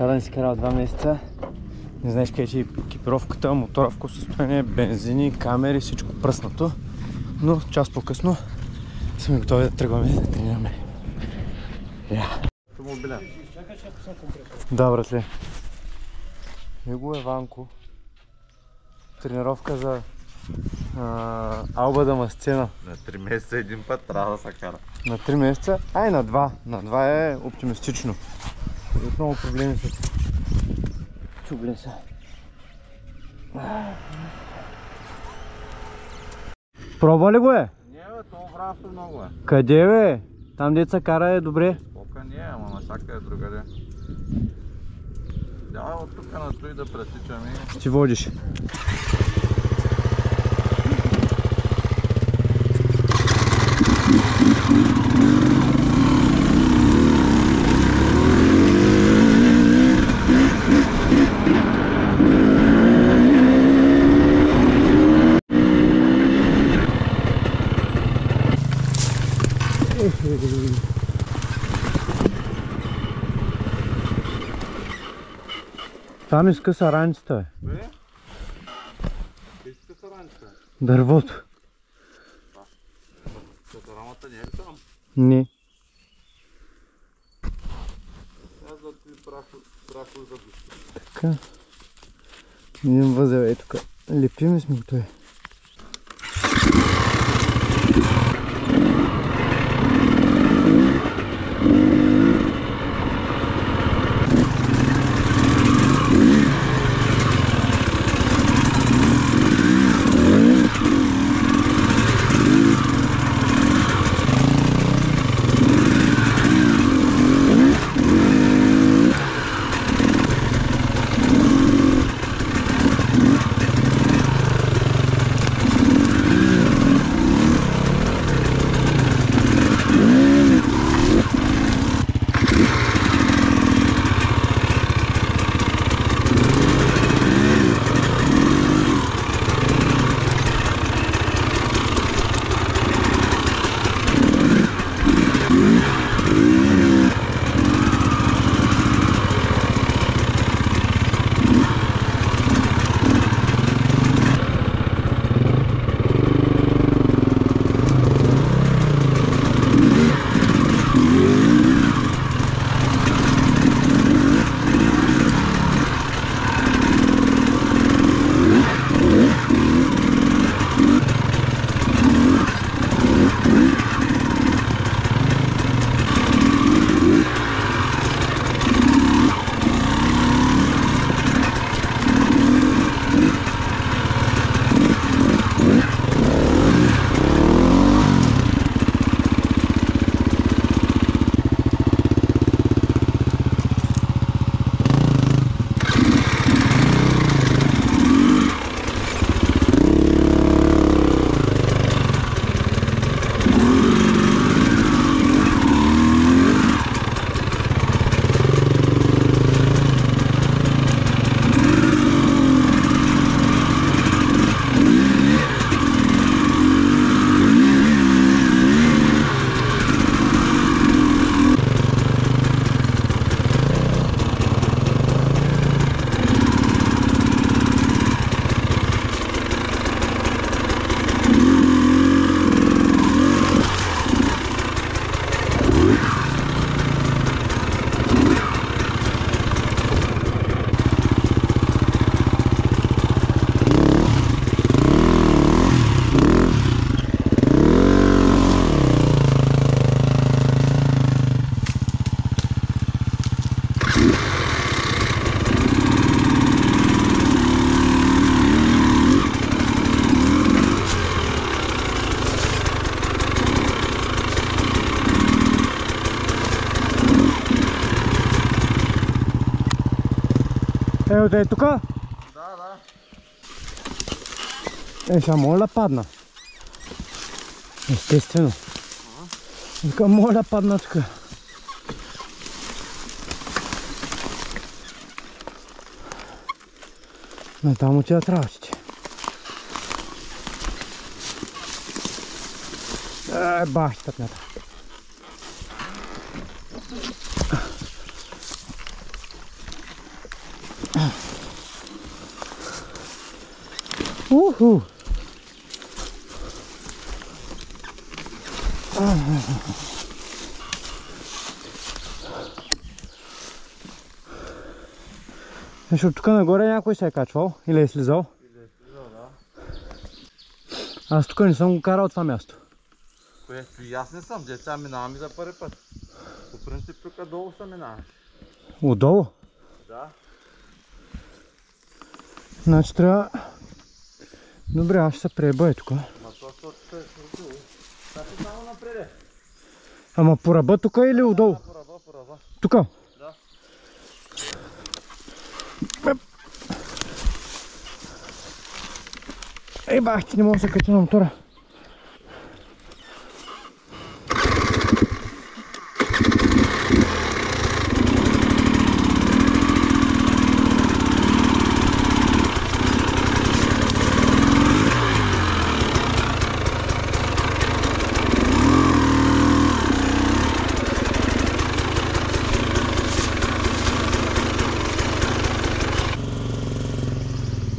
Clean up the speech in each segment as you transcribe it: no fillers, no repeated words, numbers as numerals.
Трябва да не си карал 2 месеца. Не знаеш къде е екипировката, мотора в какво състояние, бензини, камери, всичко пръснато. Но час по-късно сме готови да тръгваме да тренираме. Да, братле. Него е Ванко. Тренировка за Алба Дамасцена. На 3 месеца един път трябва да се кара. На 3 месеца? Ай, на 2. На 2 е оптимистично. Отново проблеми с чублеса. Пробва ли го е? Не бе, то врасто много е. Къде бе? Там деца кара е добре. Пока не е, ама навсякъде другаде. Давай от тук на той да пресичаме. Ти водиш. Това ми скъса ранцата, бе. Бе? Къде скъса ранцата? Дървото. Катарамата не е ли там? Не. Аз да ти прахо за душа. Така. Един възел е тук. Лепиме сме готови. Ето да е тука? Да, да. Сега моля да падна. Естествено. Така моля да падна тука. Но там отиват работите. Бах, тъпнята. Уху! Защото тук нагоре някой се е качвал или е слизал? Или е слизал, да. Аз тук не съм го карал това място. Което и аз не съм, деца минавам и за първи път. По принцип тук долу са минаваш. Отдолу? Да. Значи трябва... Добре, аз ще се преебая тук. Ма то, защото е долу. Значи само напреде. Ама по ръба тук или отдолу? По ръба. Тук? Да. Ей бах, ти не мога да се кача на мотора.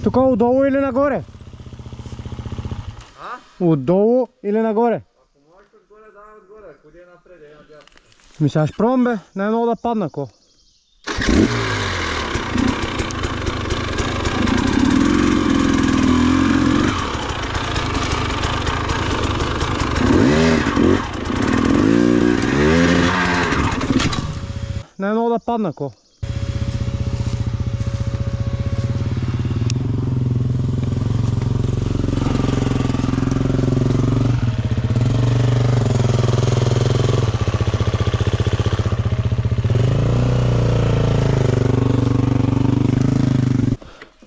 Тук отдолу или нагоре? А? Отдолу или нагоре? Ако можеш отгоре, давай отгоре. Ако е напред, е надясно. Сега ще пробвам бе, най-много да падна ко. Най-много да падна ко.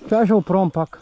Сега ще опробвам пак.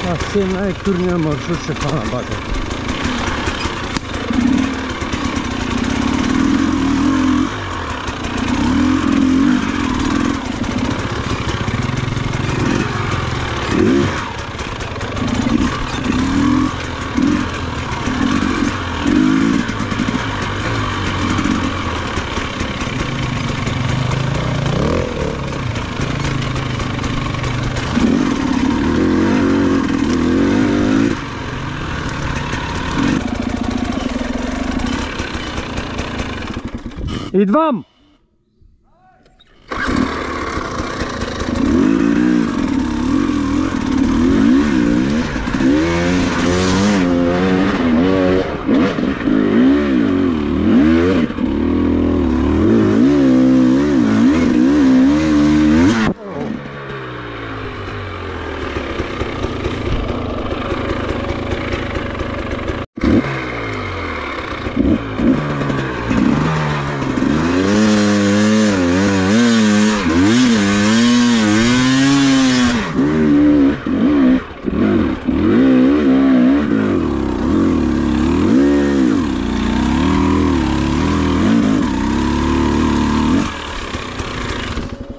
Аз е най-турния маршрут ще хвана бата. Идвам!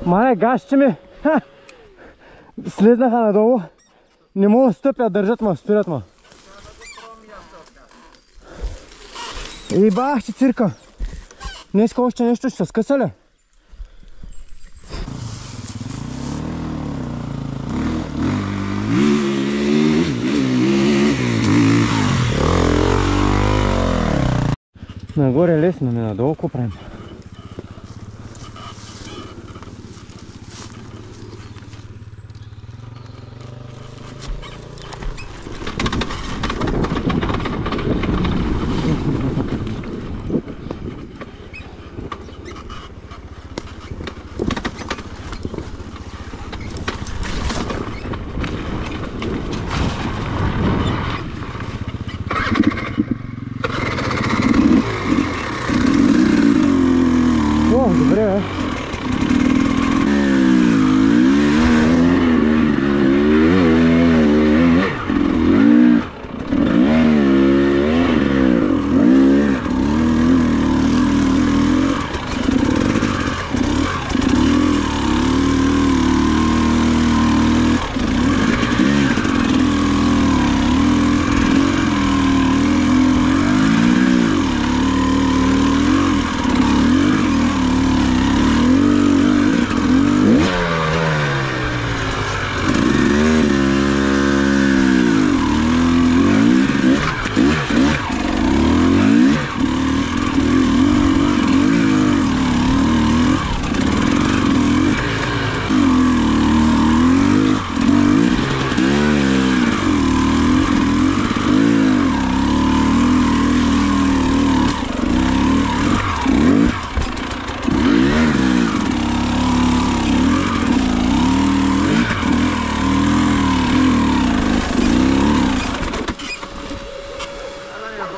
Мале, гащите ми слезнаха надолу. Не мога да стъпя, държат ме, спират ме. И бах, че цирка. Днеска още нещо ще се скъса ли? Нагоре е лесно, не надолу какво правим? Добре, бе.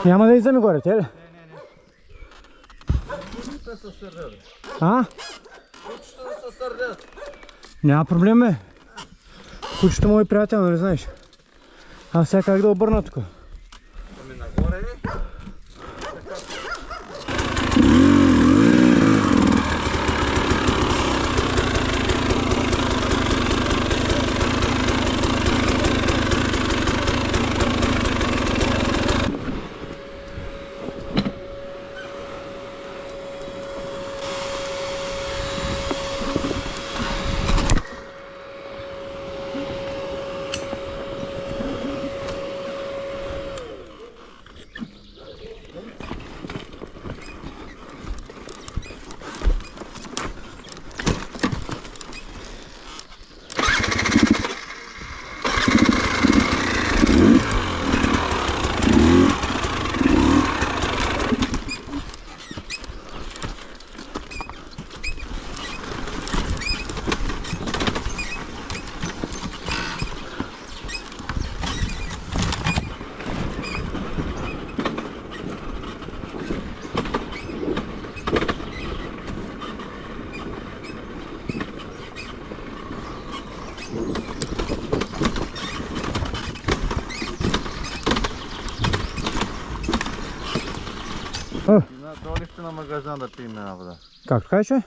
Няма да излезе горе, те ли? Не. Кучета се сърдят. А? Кучета се сърдят. Няма проблем, бе. Кучето му е приятел, нали знаеш? Аз сега как да обърна тук? Ами нагоре ли? Долу ще на магазин да пием една вода. Как кажеш, бе?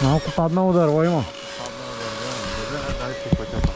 Малко паднало дърво има. Паднало дърво, дай по пътята.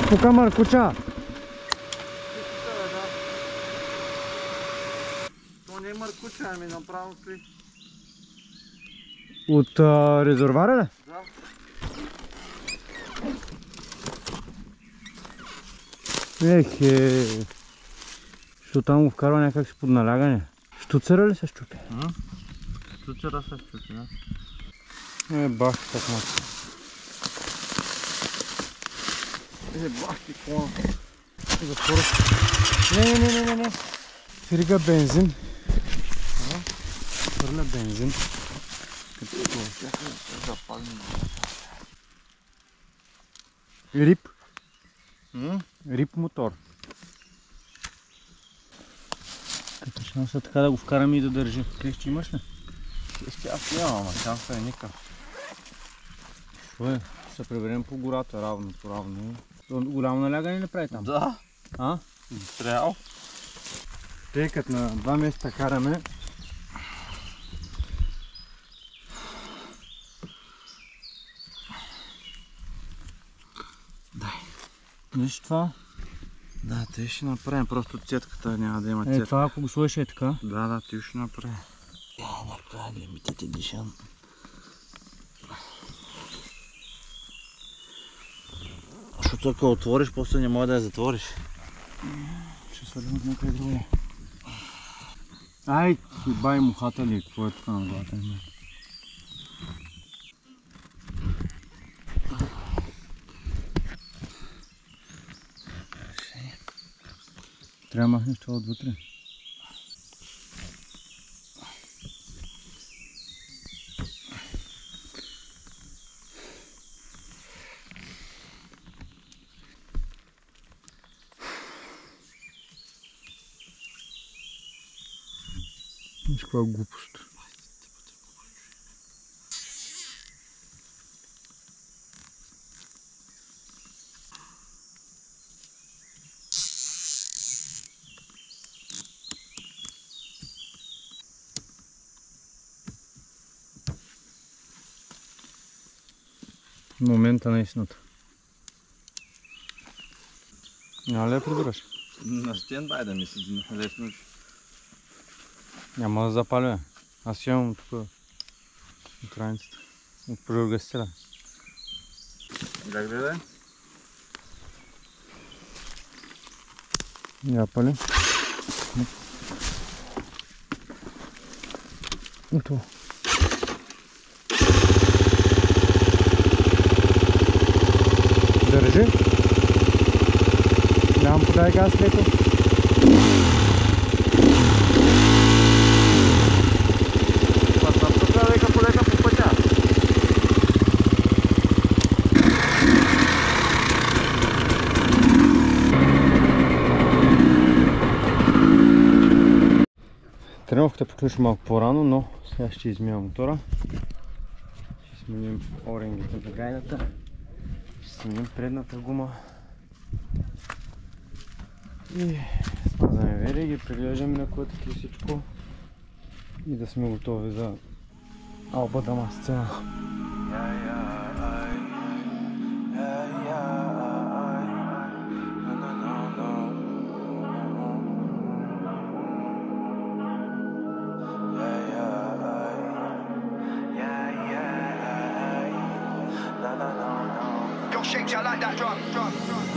Пука Маркуча. То не е маркуча, ами направо стои. От резервуара ли? Да. Ехе. Що там го вкарва някак си под налягане. Штуцера ли се щупи? Штуцера се щупи, да. Бах, как маса. Бах ти клона. Затвора. Не. Фирига бензин. Хвърля бензин. Рип. Рип мотор. Като шанса така да го вкараме и да държи. Клещи имаш ли? Аз нямам, ама шанса е никакъв. Шо е? Ще се приберем по гората, равно по равно. Голямо налягане не прави там? Да. А? Трябва. Тъй като на 2 месеца караме. Дай. Виж това? Да, те ще направим, просто цетката няма да има цетка. Това ако го сложиш е така. Да, ти ще направи. Направи Limited Edition. Защото ако отвориш, после не може да я затвориш. Ще свалим от някъде друго. Ай, бай мухата ли, какво е тук на главата? Трябва да махнеш това отвътре. Виж каква глупост. Момента на истината. Няма ли да прибираш? На стенбай да ми седи лесно. Няма да запаля. Аз имам тук от раницата. От пръгастера. Как гледай? Я пали. Ето. Държи. Нямам подай газ леко. Лека полека по пътя. Тренировката приключи малко по-рано, но сега ще измия мотора. Ще сменим орингите на гайдата. Ще сменим предната гума. И смазваме вериги, преглеждаме на котики и всичко. И да сме готови за Алба Дамасцена.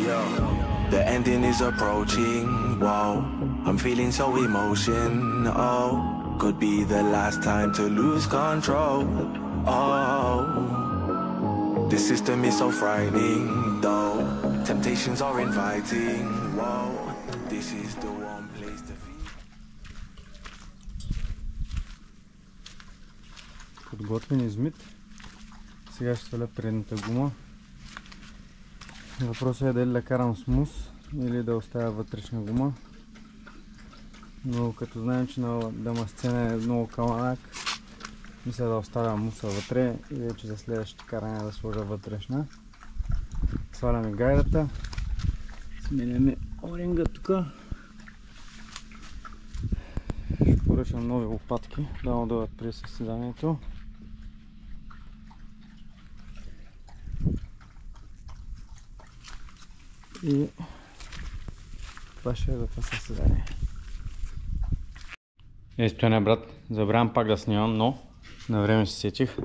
Yo, the ending is approaching. Whoa, I'm feeling so emotional. Could be the last time to lose control. Oh, the system is so frightening, though. Temptations are inviting. Whoa, this is the one place to feel. Подготвен измит. Сега ще сваля предната гума. Въпросът е дали да карам с мус или да оставя вътрешна гума. Но като знаем, че на Дамасцена е много каланак, мисля да оставя муса вътре и вече за следващите карания да сложа вътрешна. Сваляме гайдата. Сменяме оринга тук. Ще поръчам нови лопатки, да му дойдат при състезанието. И това ще е за това състезание. Стояне, брат, забравям пак да снимам, но на време се сетих.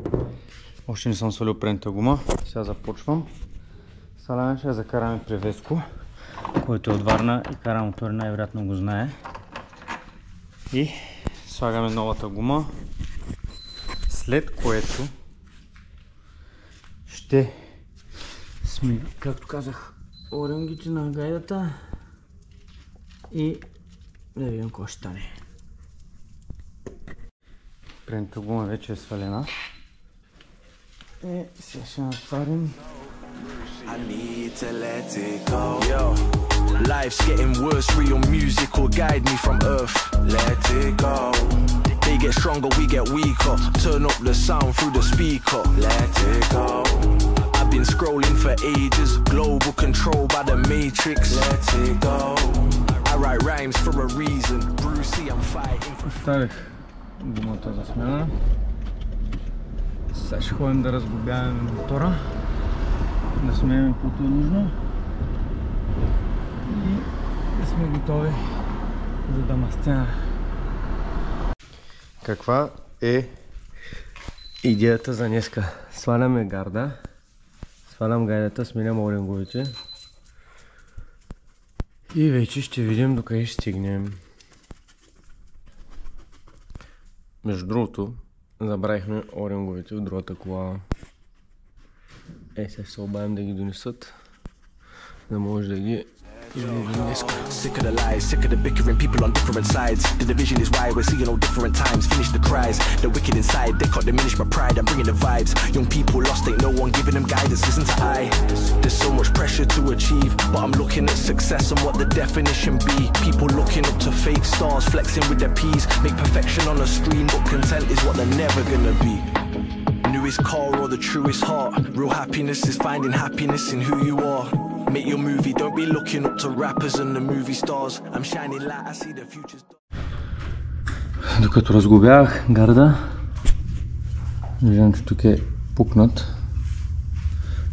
Още не съм свалил предната гума. Сега започвам. Сваляме, ще закараме при Веско, който е от Варна и кара мотори, най-вероятно го знае. И слагаме новата гума, след което ще сме, както казах, орингите на гайдата и да видим какво ще стане. Предната гума вече е свалена и сега ще натварим. I need to let it go. Yo, life's getting worse. Real music will guide me from earth. Let it go. They get stronger, we get weaker. Turn up the sound through the speaker. Let it go. I've been scrolling for ages. Global control by the matrix. Let it go. I write rhymes for a reason. Brucey, I'm fighting for. Оставих гумата за смяна. Сега ще ходим да разглобяваме мотора. Да сменяме каквото е нужно и да сме готови за Дамасцена. Каква е идеята за днеска? Сваляме гарда, свалям гайдата, сменям оринговите и вече ще видим докъде ще стигнем. Между другото, забравихме оринговите от другата кола. Сега ще се обадим да ги донесат, да може да ги изгледим днеска. Sick of the lies, sick of the bickering, people on different sides. The division is why we're seeing all different times. Finish the cries, the wicked inside, they can't diminish my pride. I'm bringing the vibes, young people lost, ain't no one giving them guidance. Listen to I, there's so much pressure to achieve, but I'm looking at success and what the definition be. People looking up to fake stars, flexing with their peas. Make perfection on a screen, but content is what they're never gonna be. Newest car or the truest heart. Real happiness is finding happiness in who you are. Make your movie, don't be looking up to rappers and the movie stars. I'm shining light, I see the future's. Докато разглобявах гарда, виждам, че тук е пукнат.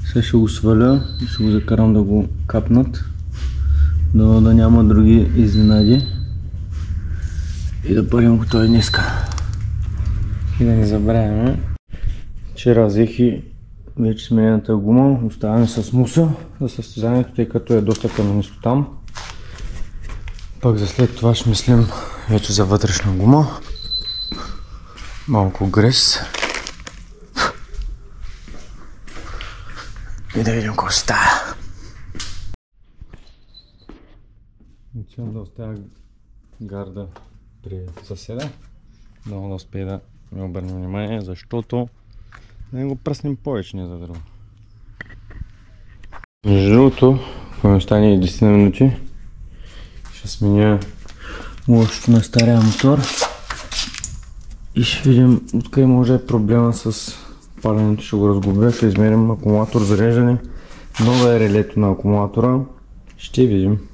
Сега ще го сваля и ще го закарам да го капнат, да няма други изненади и да бъдем готови днеска. И да не забравяме, че взех и вече сменената гума, оставяме с муса за състезанието, тъй като е доста каменисто там. Пък за след това ще мислим вече за вътрешна гума. Малко грес. И да видим какво става. Отивам да оставя гарда при съседа. Много да успее да ми обърне внимание, защото да не го пръснем повече, не за друго. Между другото, ако ми остане и 10 минути, ще сменя лошото на стария мотор и ще видим откъде може е проблема с паленето. Ще го разглобя, ще измерим акумулатор, зареждане. Ново е релето на акумулатора. Ще видим.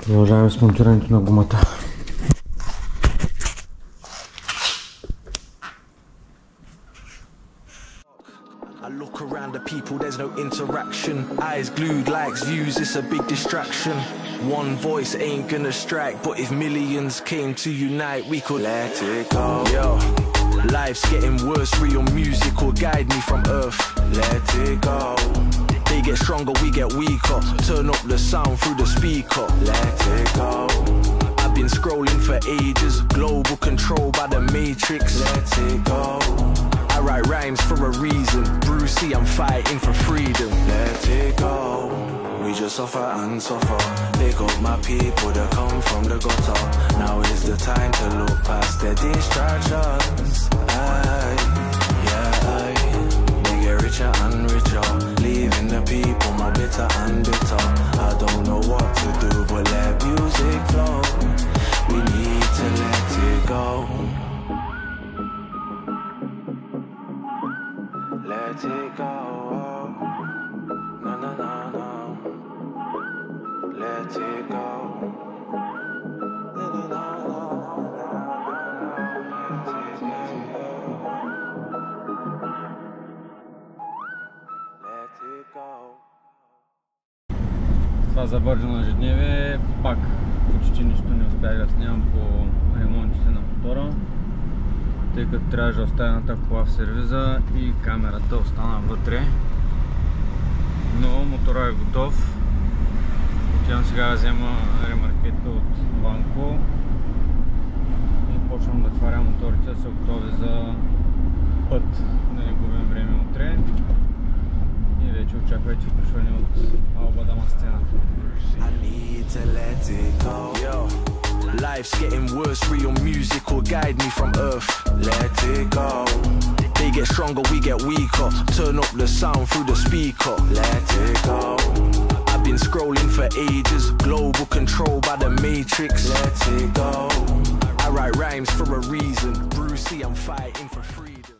Продължаваме с монтирането на гумата. I look around the people, there's no interaction. Eyes glued, likes, views, it's a big distraction. One voice ain't gonna strike, but if millions came to unite, we could let it go. Yo, Life's getting worse, real music will guide me from earth. Let it go. They get stronger, we get weaker. Turn up the sound through the speaker. Let it go. I've been scrolling for ages. Global control by the matrix. Let it go. I write rhymes for a reason. Brucey, I'm fighting for freedom. Let it go. We just suffer and suffer. Pick up my people that come from the gutter. Now is the time to look past the distractions. Aye, yeah, aye. They get richer and richer, leaving the people more bitter and bitter. I don't know what to do, but let music flow. We need to let it go. Let it go. No, no, no, no. Let it go. No, no, no, no. Let it go. Това забързано ежедневие, пак почти нищо не успях да снимам по ремонтите на мотора, тъй като трябваше да оставя едната кола в сервиза и камерата остана вътре. Но мотора е готов. Отивам сега да взема ремаркета от Ванко и почвам да отварям моторите, да са готови за път, да не губим време утре. И вече очаквайте включване от Алба Дамасцена. I need to let it go. Yo, life's getting worse, real music will guide me from earth. Let it go. They get stronger, we get weaker. Turn up the sound through the speaker. Let it go. I've been scrolling for ages. Global control by the matrix. Let it go. I write rhymes for a reason. Brucey, I'm fighting for freedom.